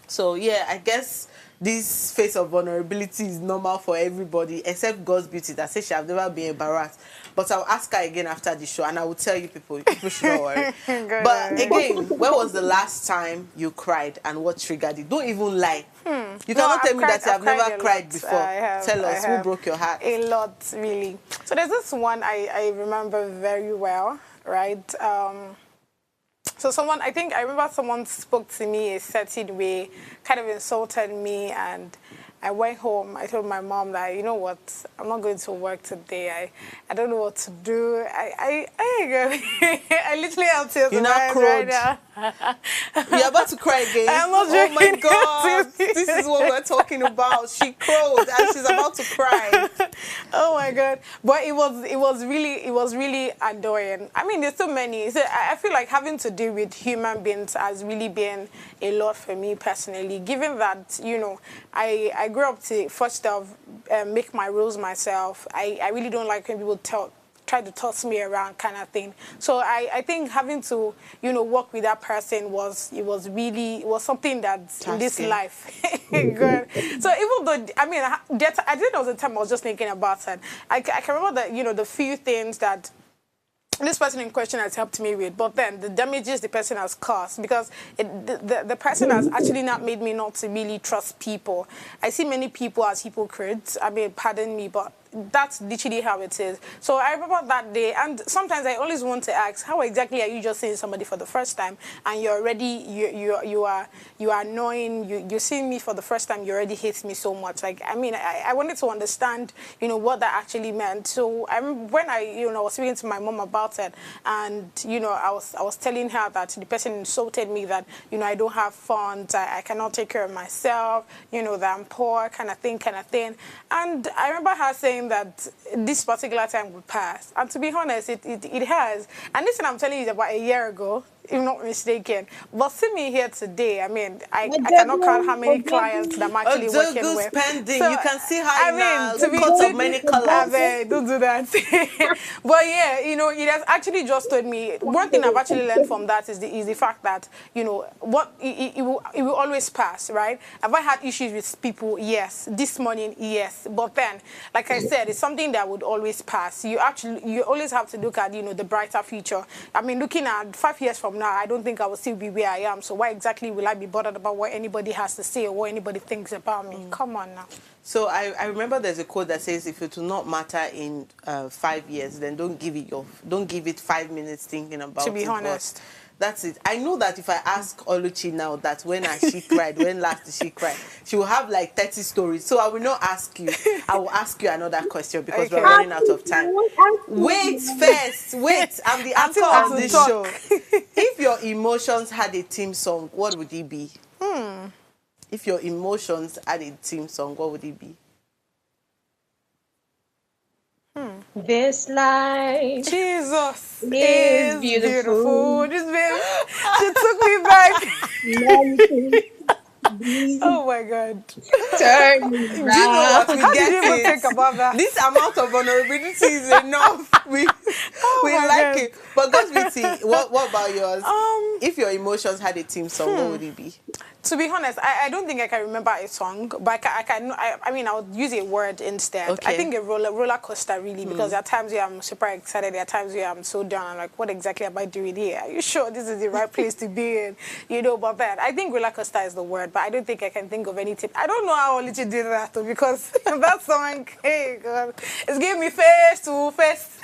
So yeah, I guess this phase of vulnerability is normal for everybody, except God's beauty that says she have never been embarrassed. But I'll ask her again after the show, and I will tell you people should not worry. But again, when was the last time you cried, and what triggered it? Don't even lie. You cannot tell me that you have never cried before. Tell us, who broke your heart? A lot, really. So there's this one I remember very well, right? So I remember someone spoke to me a certain way, kind of insulted me, and I went home. I told my mom that, you know what, I'm not going to work today. I don't know what to do. I literally have tears in my eyes right now. You're about to cry again. I'm not Oh my joking. God, this is what we're talking about. She crowed and she's about to cry. Oh my God! But it was really annoying. I mean, there's so many. So I feel like having to deal with human beings has really been a lot for me personally. Given that, I grew up to first off make my rules myself. I really don't like when people try to toss me around kind of thing. So I think having to, work with that person was something that's in this life. Good. So even though, I mean, I think there was a time I was just thinking about it. I can remember that, the few things that this person in question has helped me with, but then the damages the person has caused, because the person has actually not made me not to really trust people. I see many people as hypocrites. I mean, pardon me, but that's literally how it is. So I remember that day, and sometimes I always want to ask, how exactly are you just seeing somebody for the first time, and you're already you are annoying, you're seeing me for the first time, you already hate me so much. Like, I mean, I wanted to understand, you know, what that actually meant. So I remember when I, you know, was speaking to my mom about it, and you know, I was telling her that the person insulted me, that, you know, I don't have funds, I cannot take care of myself, you know, that I'm poor, kind of thing. And I remember her saying that this particular time would pass. And to be honest, it has. And this thing I'm telling you is about a year ago, if I'm not mistaken. But see me here today, I mean, I cannot count how many clients that I'm actually working with. Spending. So, You can see how to be coats of many colors. Don't do that. But yeah, you know, it has actually just told me, one thing I've actually learned from that is the fact that, you know, it will always pass, right? Have I had issues with people? Yes. This morning, yes. But then, like I said, it's something that would always pass. You always have to look at, you know, the brighter future. I mean, looking at 5 years from now, I don't think I will still be where I am. So why exactly will I be bothered about what anybody has to say or what anybody thinks about me? Come on now. So I remember there's a quote that says, if it will not matter in 5 years, then don't give it 5 minutes thinking about it. To be honest. That's it. I know that if I ask Oluchi now that when has she cried, when last did she cry, she will have like 30 stories. So I will not ask you. I will ask you another question because we're running out of time. Wait first. Wait. I'm the anchor of this show. If your emotions had a theme song, what would it be? If your emotions had a theme song, what would it be? This life Jesus is beautiful. Just she took me back. Oh my God. Turn Do you know what we How get? did you even think about that? This amount of vulnerability is enough. We like it. But Gosbiti, what about yours? If your emotions had a theme song, what would it be? To be honest, I don't think I can remember a song, but I mean, I would use a word instead. Okay. I think a roller coaster, really, because there are times where I'm super excited, there are times where I'm so down, I'm like, what exactly am I doing here? Are you sure this is the right place to be in? You know, but then, I think roller coaster is the word, but I don't think I can think of anything. I don't know how Olichi did that, though, because that song, hey, God, it's giving me face to face.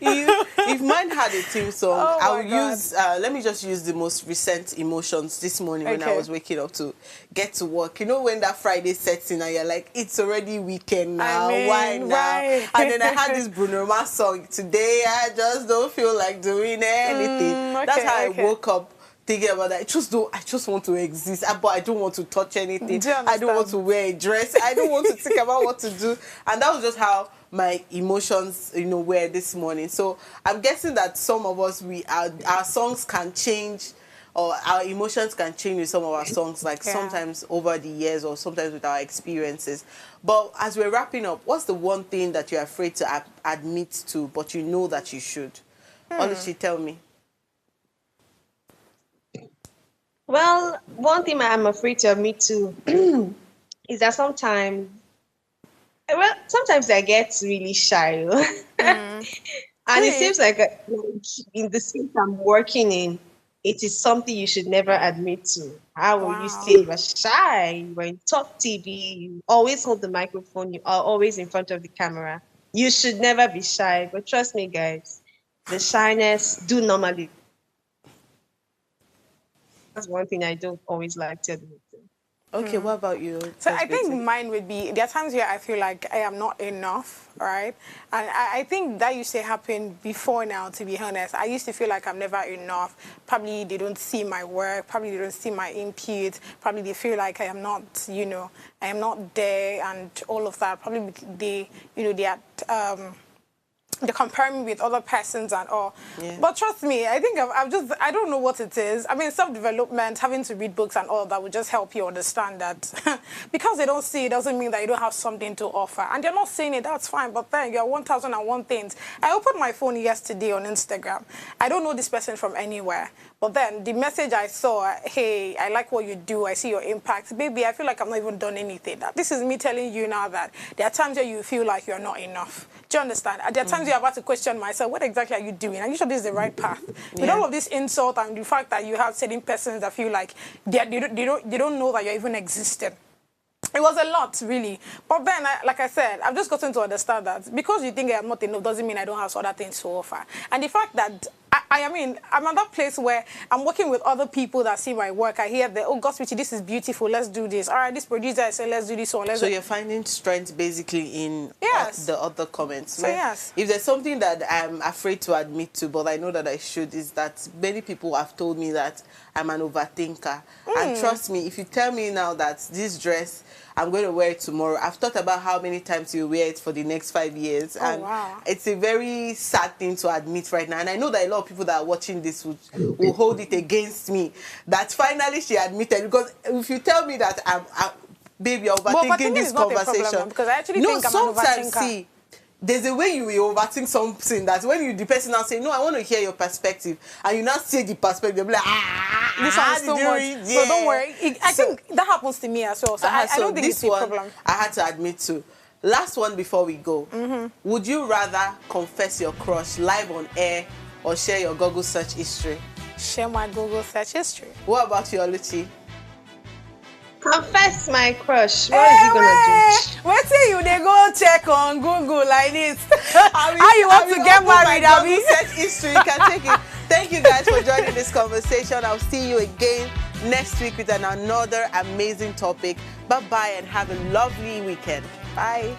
If mine had a theme song, Oh I my would God. use, let me just use the most recent emotions this morning when I Okay. was waking up to get to work. You know, when that Friday sets in and you're like, it's already weekend now, I mean, why now? why? And then I had this Bruno Mars song, today I just don't feel like doing anything. That's how I woke up. Thinking about that, I just want to exist, but I don't want to touch anything. Do you I don't want to understand? wear a dress. I don't want to think about what to do. And that was just how my emotions, you know, were this morning. So I'm guessing that some of us, our songs can change, or our emotions can change with some of our songs, like sometimes over the years or sometimes with our experiences. But as we're wrapping up, what's the one thing that you're afraid to admit to, but you know that you should? Honestly, tell me. Well, one thing I'm afraid to admit to is that sometimes I get really shy. And it seems like in the space I'm working in, it is something you should never admit to. How will you say you are shy? You are in top TV, you always hold the microphone, you are always in front of the camera. You should never be shy. But trust me, guys, the shyness do normally. That's one thing I don't always like to admit to. Okay, what about you? So I think mine would be, there are times where I feel like I am not enough, right? And I think that used to happen before now, to be honest. I used to feel like I'm never enough. Probably they don't see my work. Probably they don't see my input. Probably they feel like I am not, you know, I am not there and all of that. Probably they, you know, they are... they compare me with other persons and all. Yeah. But trust me, I think I don't know what it is. I mean, self-development, having to read books and all of that would just help you understand that because they don't see it doesn't mean that you don't have something to offer. And they're not saying it, that's fine, but then you're 1001 things. I opened my phone yesterday on Instagram. I don't know this person from anywhere. But then the message I saw, hey, I like what you do. I see your impact. Baby, I feel like I've not even done anything. This is me telling you now that there are times where you feel like you're not enough. Do you understand? There are times you're about to question myself, what exactly are you doing? Are you sure this is the right path? With all of this insult and the fact that you have certain persons that feel like they don't know that you're even existing. It was a lot, really. But then, like I said, I've just gotten to understand that because you think I'm not enough doesn't mean I don't have other things to offer. And the fact that, I mean, I'm at that place where I'm working with other people that see my work. I hear that, oh, Gospel, this is beautiful, let's do this. All right, this producer said, let's do this one. So you're finding strength basically in Yes. the other comments. So yes. If there's something that I'm afraid to admit to, but I know that I should, is that many people have told me that I'm an overthinker. And trust me, if you tell me now that this dress, I'm going to wear it tomorrow, I've thought about how many times you wear it for the next 5 years. Oh, and wow. it's a very sad thing to admit right now. And I know that a lot of people that are watching this will hold it against me. That finally she admitted. Because if you tell me that baby, you're overthinking this is not a conversation. problem, because I actually think I'm an sometimes, overthinker. see, there's a way you will overthink something that when the person now say, no, I want to hear your perspective, and you now say the perspective, you'll be like, This one's too much. So don't worry. I think that happens to me as well. So I don't think it's a problem. I had to admit to. Last one before we go. Would you rather confess your crush live on air or share your Google search history? Share my Google search history. What about you, Oluchi? Confess my crush. What is he gonna do? Wait till you they go check on Google like this. How you want to get married, Abby? Search history, you can take it. Thank you guys for joining this conversation. I'll see you again next week with another amazing topic. Bye-bye and have a lovely weekend. Bye.